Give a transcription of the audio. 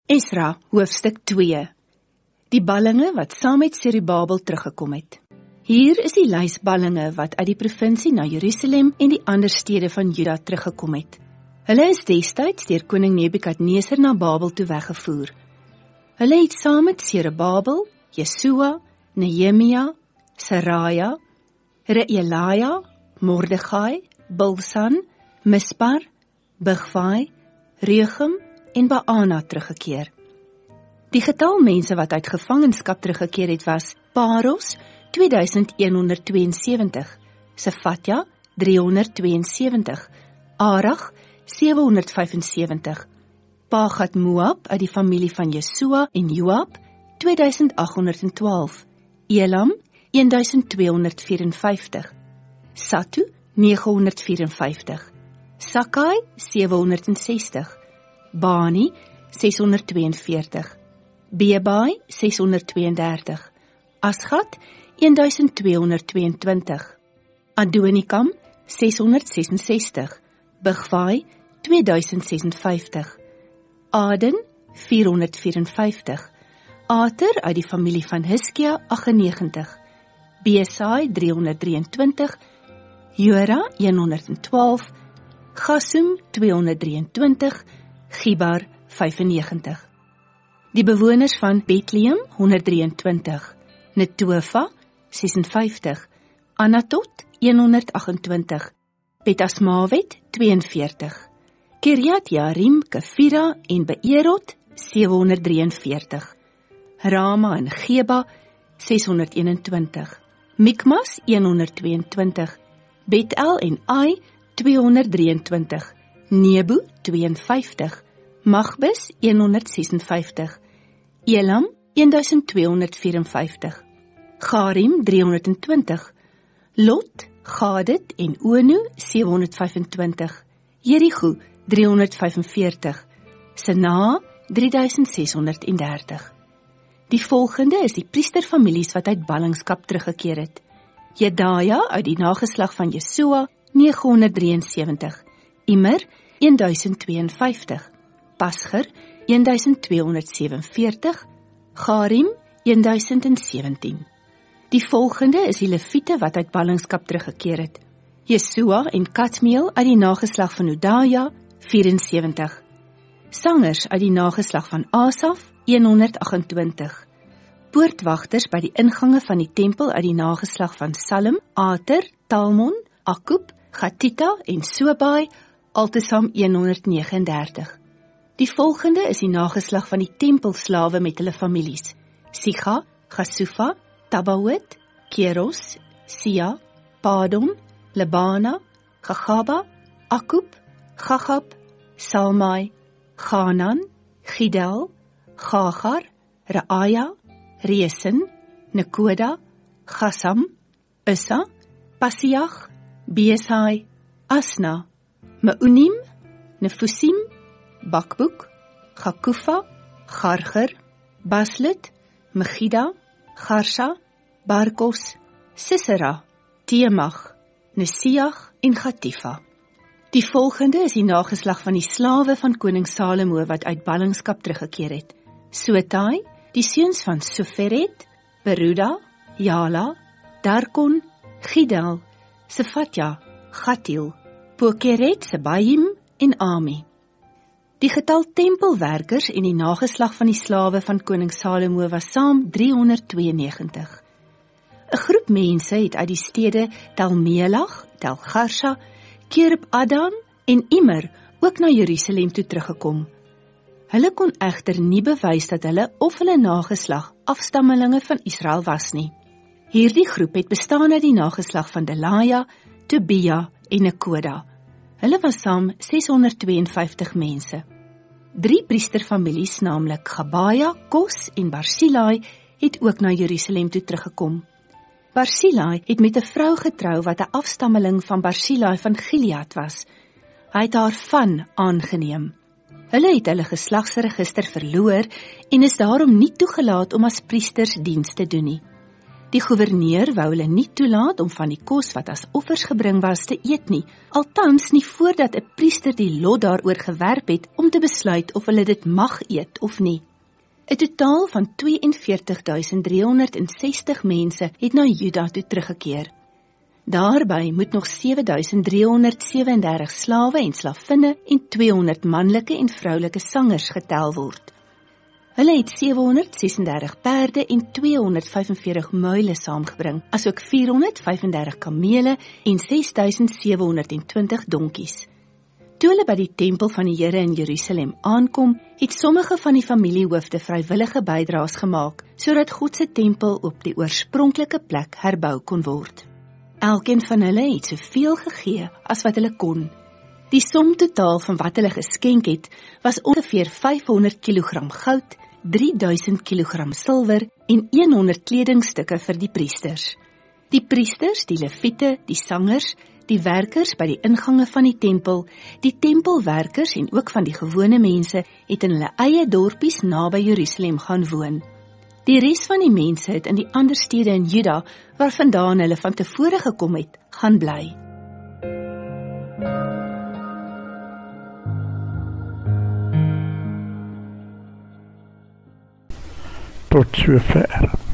Esra, hoofstuk 2. Die ballinge wat saam met Serubabel teruggekom het. Hier is die lys ballinge wat uit die provinsie na Jerusalem en die ander stede van Juda teruggekom het. Hulle is destyds deur koning Nebukadneser na Babel toe weggevoer. Hulle het saam met Serubabel, Jesua, Nehemia, Seraja, Reelaja, Mordegai, Bilsan, Mispar, Bigvai, Regem en Baana teruggekeer. Die getal mense wat uit gevangenskap teruggekeer het was Paros 2172, Sefatja 372, Arach 775, Pagat Moab uit die familie van Jesua en Joab 2812, Elam 1254, Satu 954, Sakai 760, Bani 642, Bebai 632, Asgat 1222, Adonikam 666, Bigvai 2056, Aden 454, Ater uit die familie van Hiskia 98, Besai 323, Jora 112, Gasum 223, Gibar 95. Die bewoners van Bethlehem 123, Netofa 56, Anatot 128, Betasmawet 42, Kiriat Jearim, Kefira en Beerot 743, Rama en Geba 621, Mikmas 122, Betel en Ai 223, Nebo 52, Magbis 156, Elam 1254, Garim 320, Lot, Gadit en Ono 725, Jericho 345, Senaa 3630. Die volgende is die priesterfamilies wat uit ballingskap teruggekeer het. Jedaja uit die nageslag van Jesua 973, Immer 1052, Pasger 1247, Garim 1017. Die volgende is die Leviete wat uit ballingskap teruggekeer het. Jesua en Kadmiel uit die nageslag van Hodaja 74. Sangers uit die nageslag van Asaf 128. Poortwagters by die ingange van die tempel uit die nageslag van Salem, Ater, Talmon, Akub, Gatita en Sobai, altesaam 139. Die volgende is die nageslag van die tempelslawe met hulle families: Siga, Gasufa, Tabawit, Keros, Sia, Padon, Lebana, Gagaba, Akub, Gagab, Salmai, Ganan, Gidel, Gagar, Reaya, Resen, Nekoda, Gassam, Ussa, Pasiach, Besai, Asna, Meunim, Nefusim, Bakboek, Gakufa, Garger, Baslit, Megida, Garsha, Barkos, Sisera, Teemach, Nesiach en Gatifa. Die volgende is die nageslag van die slawe van koning Salomo wat uit ballingskap teruggekeer het: Sotai, die seuns van Soferet, Beruda, Jala, Darkon, Gidel, Sefatja, Gatil, Pokeret, Sebaim en Ami. Die getal tempelwerkers en die nageslag van die slawe van koning Salomo was saam 392. 'n Groep mense het uit die stede Tel-Melah, Tel-Garsha, Kerib Adan en Immer ook na Jerusalem toe teruggekom. Hulle kon egter nie bewys dat hulle of hulle nageslag afstammelinge van Israel was nie. Hierdie groep het bestaan uit die nageslag van Delaja, Tobia en Nekoda. Hulle was saam 652 mense. 3 priesterfamilies, naamlik Gabaja, Kos en Barsilai, het ook na Jerusalem toe teruggekom. Barsilai het met 'n vrou getrou wat 'n afstammeling van Barsilai van Gilead was. Hy het haar van aangeneem. Hulle het hulle geslagsregister verloor en is daarom nie toegelaat om as priesters diens te doen nie. Die goewerneur wou hulle nie toelaat om van die kos wat as offers gebring was te eet nie, althans nie voordat 'n priester die lot daaroor gewerp het om te besluit of hulle dit mag eet of nie. 'n Totaal van 42.360 mense het na Juda toe teruggekeer. Daarby moet nog 7.337 slawe en slavinne en 200 manlike en vroulike sangers getel word. Hulle het 736 perde en 245 muile saamgebring, asook 435 kamele en 6.720 donkies. Toe hulle by die tempel van die Here in Jerusalem aankom, het sommige van die familiehoofde vrywillige bydraes gemaak, sodat God se tempel op die oorspronklike plek herbou kon word. Elkeen van hulle het soveel gegee as wat hulle kon. Die som totaal van wat hulle geskenk het, was ongeveer 500 kg goud, 3000 kg silwer en 100 kledingstukke vir die priesters. Die priesters, die leviete, die sangers, die werkers by die ingange van die tempelwerkers en ook van die gewone mense het in hulle eie dorpies naby Jerusalem gaan woon. Die res van die mense het in die ander stede in Juda, waarvandaan hulle van tevore gekom het, gaan bly. Tot sover.